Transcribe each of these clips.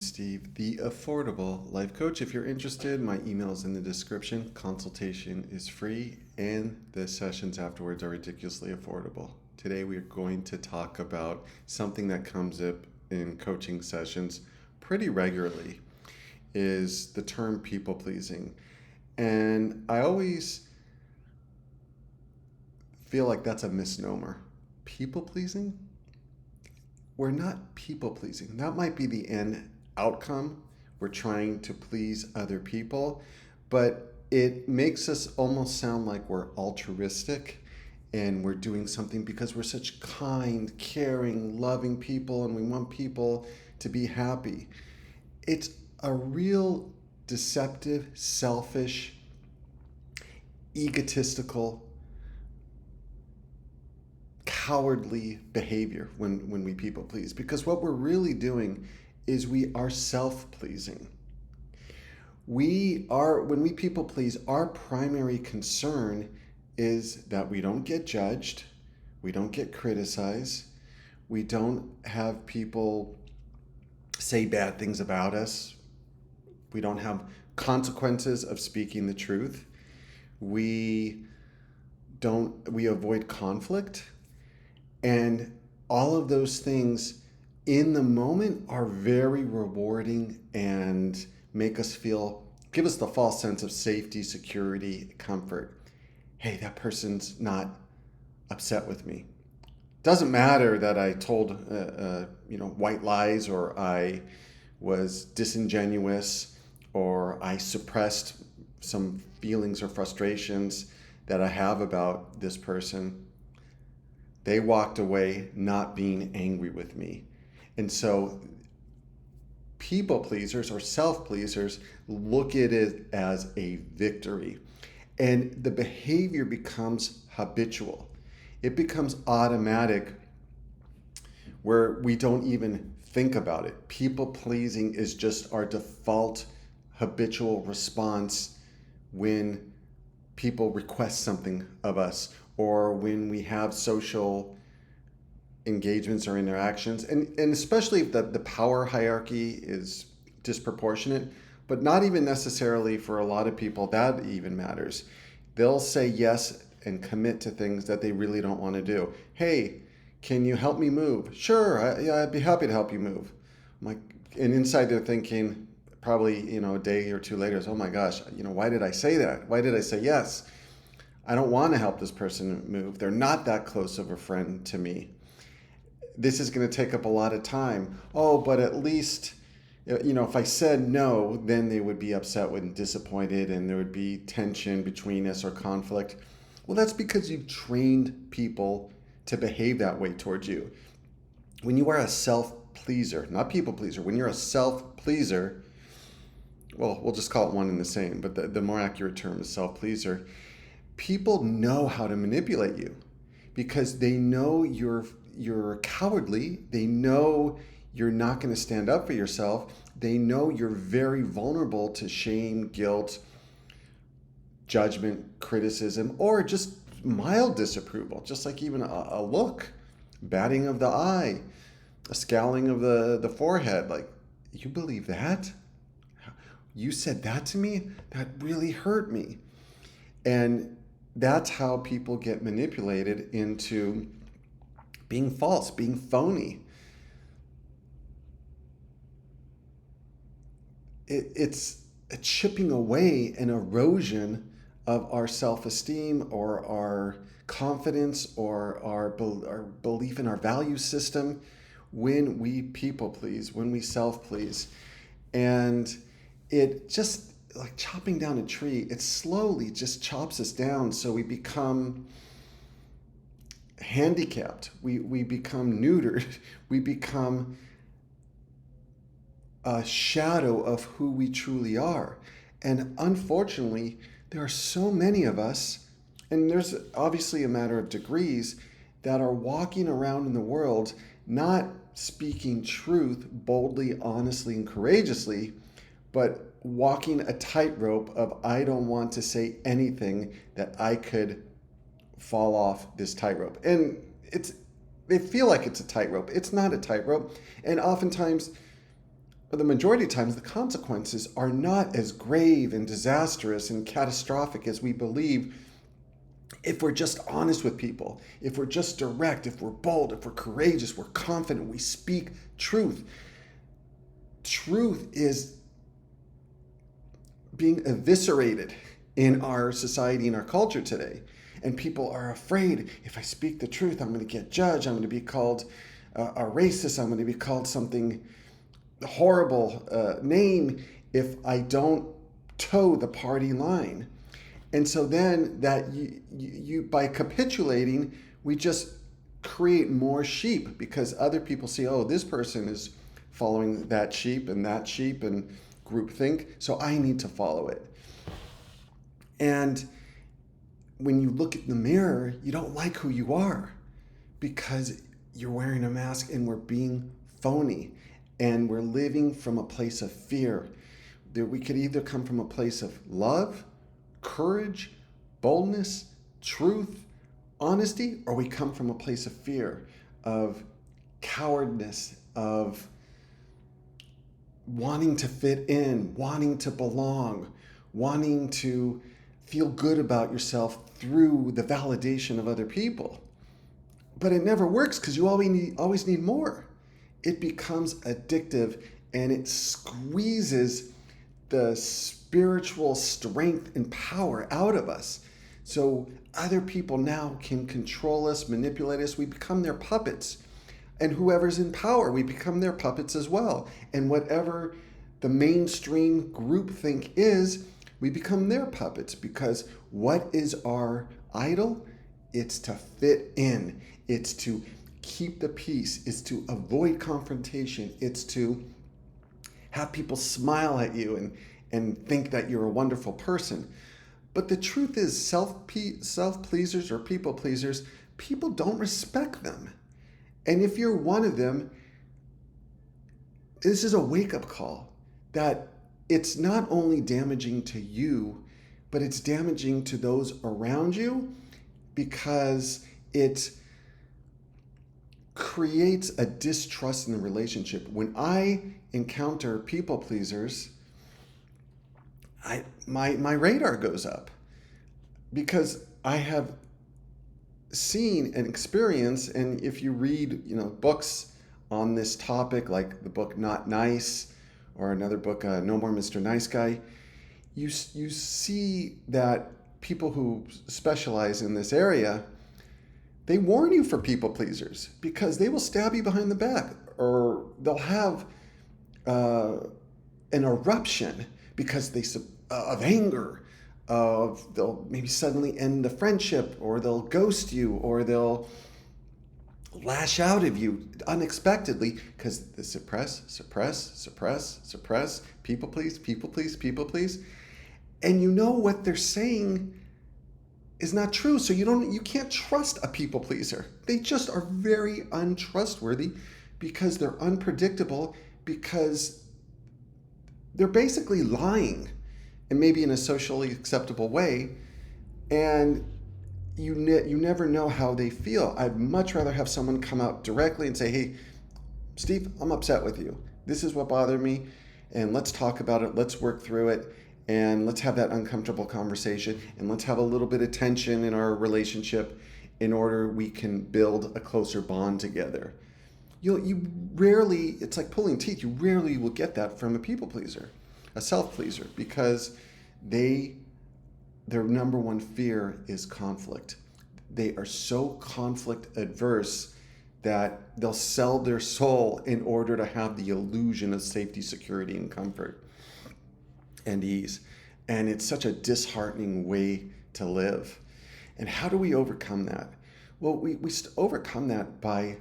Steve, the affordable life coach. If you're interested, my email is in the description. Consultation is free, and the sessions afterwards are ridiculously affordable. Today, we are going to talk about something that comes up in coaching sessions pretty regularly is the term people pleasing. And I always feel like that's a misnomer. People pleasing? We're not people pleasing. That might be the end outcome. We're trying to please other people, but it makes us almost sound like we're altruistic and we're doing something because we're such kind, caring, loving people and we want people to be happy. It's a real deceptive, selfish, egotistical, cowardly behavior when we people please, because what we're really doing is we are self-pleasing. When we people please, our primary concern is that we don't get judged, we don't get criticized, we don't have people say bad things about us, we don't have consequences of speaking the truth, we we avoid conflict. And all of those things in the moment are very rewarding and give us the false sense of safety, security, comfort. Hey, that person's not upset with me. Doesn't matter that I told, white lies, or I was disingenuous, or I suppressed some feelings or frustrations that I have about this person. They walked away not being angry with me. And so people pleasers or self pleasers look at it as a victory. And the behavior becomes habitual, it becomes automatic where we don't even think about it. People pleasing is just our default habitual response when people request something of us or when we have social engagements or interactions, and especially if the power hierarchy is disproportionate, but not even necessarily for a lot of people that even matters. They'll say yes and commit to things that they really don't want to do. Hey, can you help me move? Sure, yeah, I'd be happy to help you move. I'm like, and inside they're thinking, probably a day or two later, oh my gosh, why did I say that? Why did I say yes? I don't want to help this person move. They're not that close of a friend to me. This is going to take up a lot of time. Oh, but at least, if I said no, then they would be upset and disappointed and there would be tension between us or conflict. Well, that's because you've trained people to behave that way towards you. When you are a self-pleaser, not people pleaser, when you're a self-pleaser, well, we'll just call it one and the same, but the more accurate term is self-pleaser. People know how to manipulate you because they know you're cowardly. They know you're not going to stand up for yourself. They know you're very vulnerable to shame, guilt, judgment, criticism, or just mild disapproval, just like even a look, batting of the eye, a scowling of the forehead. Like, you believe that? You said that to me? That really hurt me. And that's how people get manipulated into being false, being phony. It's a chipping away, an erosion of our self-esteem or our confidence or our belief in our value system when we people please, when we self-please. And it just, like chopping down a tree, it slowly just chops us down so we become handicapped, we become neutered, we become a shadow of who we truly are. And unfortunately, there are so many of us, and there's obviously a matter of degrees, that are walking around in the world not speaking truth boldly, honestly, and courageously, but walking a tightrope of I don't want to say anything that I could fall off this tightrope. And they feel like it's a tightrope. It's not a tightrope. And oftentimes the majority of times, the consequences are not as grave and disastrous and catastrophic as we believe if we're just honest with people, if we're just direct, if we're bold, if we're courageous, we're confident, we speak truth. Truth is being eviscerated in our society, in our culture today. And people are afraid, if I speak the truth, I'm going to get judged, I'm going to be called a racist, I'm going to be called something horrible name if I don't toe the party line. And so then that you by capitulating, we just create more sheep because other people see, oh, this person is following that sheep and groupthink, so I need to follow it. And when you look in the mirror, you don't like who you are because you're wearing a mask and we're being phony and we're living from a place of fear. We could either come from a place of love, courage, boldness, truth, honesty, or we come from a place of fear, of cowardness, of wanting to fit in, wanting to belong, wanting to feel good about yourself through the validation of other people. But it never works because you always need more. It becomes addictive and it squeezes the spiritual strength and power out of us. So other people now can control us, manipulate us. We become their puppets. And whoever's in power, we become their puppets as well. And whatever the mainstream groupthink is, we become their puppets because what is our idol? It's to fit in. It's to keep the peace. It's to avoid confrontation. It's to have people smile at you and think that you're a wonderful person. But the truth is, self-pleasers or people pleasers, people don't respect them. And if you're one of them, this is a wake-up call that it's not only damaging to you, but it's damaging to those around you because it creates a distrust in the relationship. When I encounter people pleasers, my radar goes up because I have seen and experienced, and if you read books on this topic, like the book Not Nice or another book, No More Mr. Nice Guy, you see that people who specialize in this area, they warn you for people pleasers because they will stab you behind the back, or they'll have an eruption because of anger. They'll maybe suddenly end a friendship, or they'll ghost you, or they'll lash out at you unexpectedly because they suppress, people please. And you know what they're saying is not true. So you can't trust a people pleaser. They just are very untrustworthy because they're unpredictable, because they're basically lying, and maybe in a socially acceptable way, and you never know how they feel. I'd much rather have someone come out directly and say, hey, Steve, I'm upset with you. This is what bothered me, and let's talk about it. Let's work through it, and let's have that uncomfortable conversation, and let's have a little bit of tension in our relationship in order we can build a closer bond together. You rarely, it's like pulling teeth, you rarely will get that from a people pleaser, a self-pleaser, because their number one fear is conflict. They are so conflict adverse that they'll sell their soul in order to have the illusion of safety, security, and comfort and ease. And it's such a disheartening way to live. And how do we overcome that? Well, we overcome that by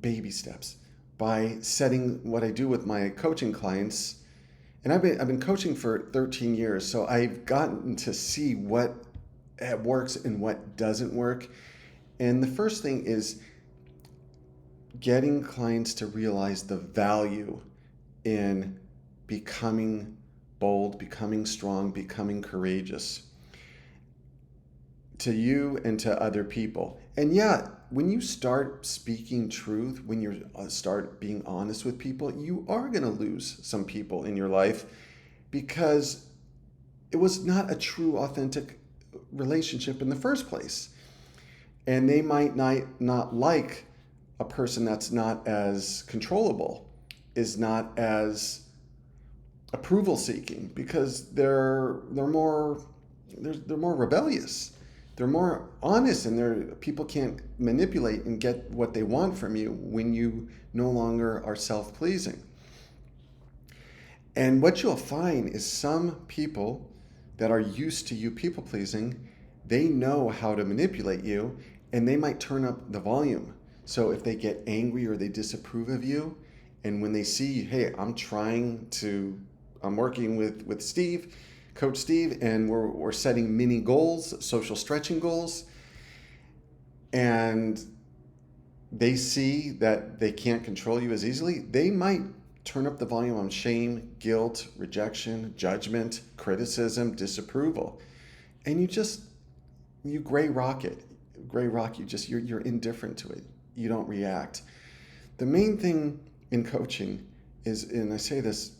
baby steps, by setting what I do with my coaching clients. And I've been coaching for 13 years, so I've gotten to see what works and what doesn't work. And the first thing is getting clients to realize the value in becoming bold, becoming strong, becoming courageous to you and to other people. And yeah, when you start speaking truth, when you start being honest with people, you are going to lose some people in your life because it was not a true, authentic relationship in the first place. And they might not like a person that's not as controllable, is not as approval seeking, because they're more rebellious. They're more honest, and people can't manipulate and get what they want from you when you no longer are self-pleasing. And what you'll find is some people that are used to you people pleasing, they know how to manipulate you, and they might turn up the volume. So if they get angry or they disapprove of you, and when they see, hey, I'm working with Steve, Coach Steve, and we're setting mini goals, social stretching goals, and they see that they can't control you as easily, they might turn up the volume on shame, guilt, rejection, judgment, criticism, disapproval. And you gray rock it. You're indifferent to it. You don't react. The main thing in coaching is, and I say this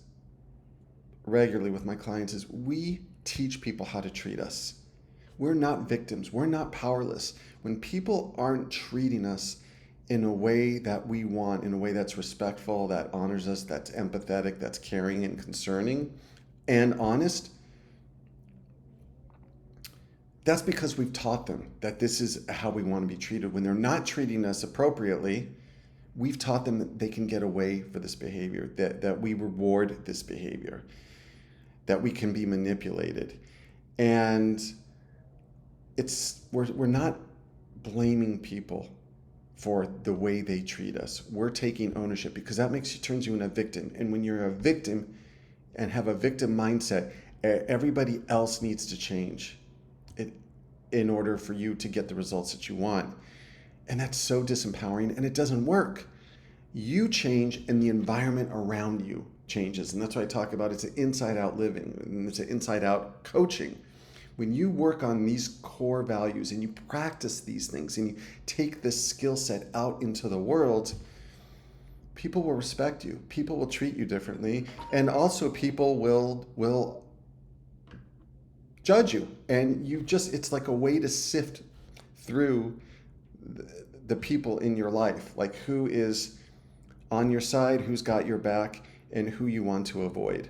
regularly with my clients, is we teach people how to treat us. We're not victims. We're not powerless. When people aren't treating us in a way that we want, in a way that's respectful, that honors us, that's empathetic, that's caring and concerning and honest, that's because we've taught them that this is how we want to be treated. When they're not treating us appropriately, we've taught them that they can get away for this behavior, that we reward this behavior, that we can be manipulated. And we're not blaming people for the way they treat us. We're taking ownership, because that turns you into a victim. And when you're a victim and have a victim mindset, everybody else needs to change in order for you to get the results that you want. And that's so disempowering, and it doesn't work. You change and the environment around you changes. And that's why I talk about it's an inside-out living, and it's an inside-out coaching. When you work on these core values and you practice these things and you take this skill set out into the world, people will respect you. People will treat you differently. And also people will judge you. And it's like a way to sift through the people in your life, like who is on your side, who's got your back, and who you want to avoid.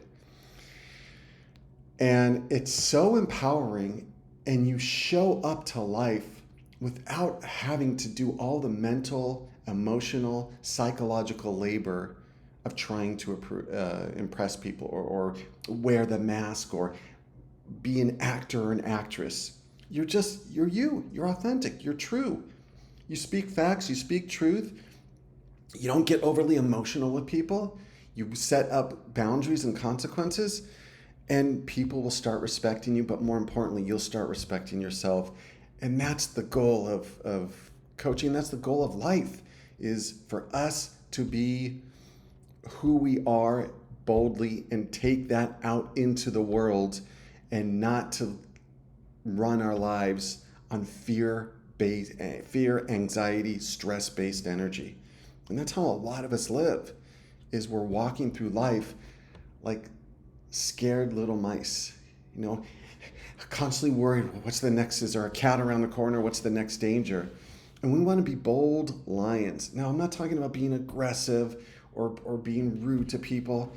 And it's so empowering, and you show up to life without having to do all the mental, emotional, psychological labor of trying to impress people or wear the mask or be an actor or an actress. You're you. You're authentic. You're true. You speak facts. You speak truth. You don't get overly emotional with people. You set up boundaries and consequences. And people will start respecting you, but more importantly, you'll start respecting yourself. And that's the goal of coaching. That's the goal of life, is for us to be who we are boldly and take that out into the world, and not to run our lives on fear, anxiety, stress-based energy. And that's how a lot of us live, is we're walking through life like scared little mice, constantly worried, what's the next, is there a cat around the corner, what's the next danger? And we want to be bold lions. Now, I'm not talking about being aggressive or being rude to people.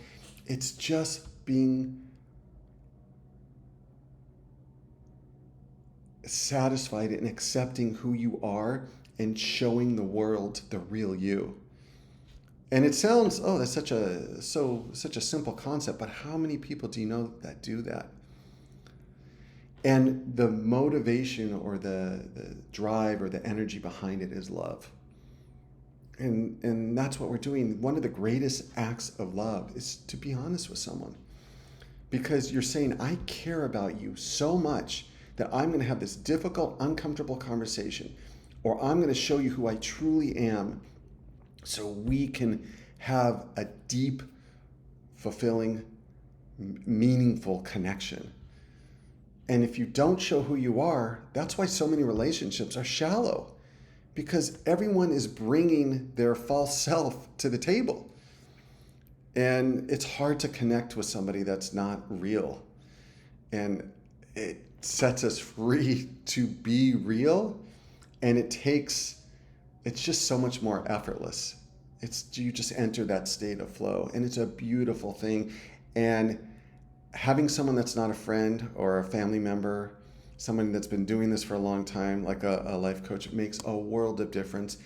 It's just being satisfied and accepting who you are and showing the world the real you. And it sounds, that's such a simple concept, but how many people do you know that do that? And the motivation or the drive or the energy behind it is love. And that's what we're doing. One of the greatest acts of love is to be honest with someone. Because you're saying, I care about you so much that I'm going to have this difficult, uncomfortable conversation, or I'm going to show you who I truly am, so we can have a deep, fulfilling, meaningful connection. And if you don't show who you are, that's why so many relationships are shallow, because everyone is bringing their false self to the table. And it's hard to connect with somebody that's not real. And it sets us free to be real. And it's just so much more effortless. You just enter that state of flow, and it's a beautiful thing. And having someone that's not a friend or a family member, someone that's been doing this for a long time, like a life coach, makes a world of difference.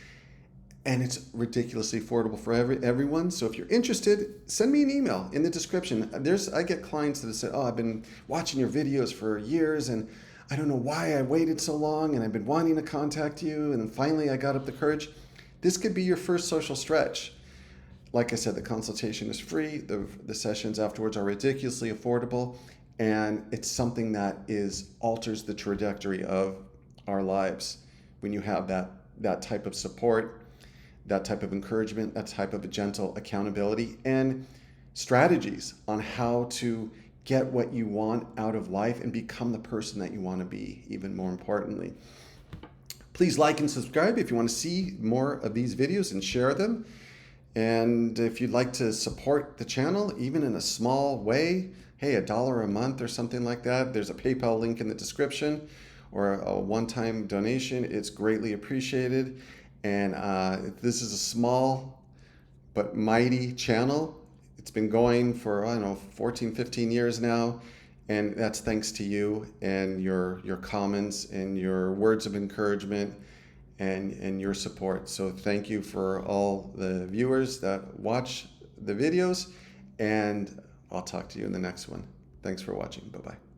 And it's ridiculously affordable for everyone. So if you're interested, send me an email in the description. I get clients that have said, "Oh, I've been watching your videos for years, and I don't know why I waited so long, and I've been wanting to contact you, and then finally I got up the courage." This could be your first social stretch. Like I said, the consultation is free. The sessions afterwards are ridiculously affordable, and it's something that alters the trajectory of our lives when you have that type of support, that type of encouragement, that type of a gentle accountability, and strategies on how to get what you want out of life and become the person that you want to be, even more importantly. Please like and subscribe if you want to see more of these videos, and share them. And if you'd like to support the channel, even in a small way, hey, $1 a month or something like that, there's a PayPal link in the description, or a one-time donation. It's greatly appreciated. And this is a small but mighty channel. It's been going for, 14, 15 years now. And that's thanks to you and your comments and your words of encouragement and your support. So thank you for all the viewers that watch the videos. And I'll talk to you in the next one. Thanks for watching. Bye-bye.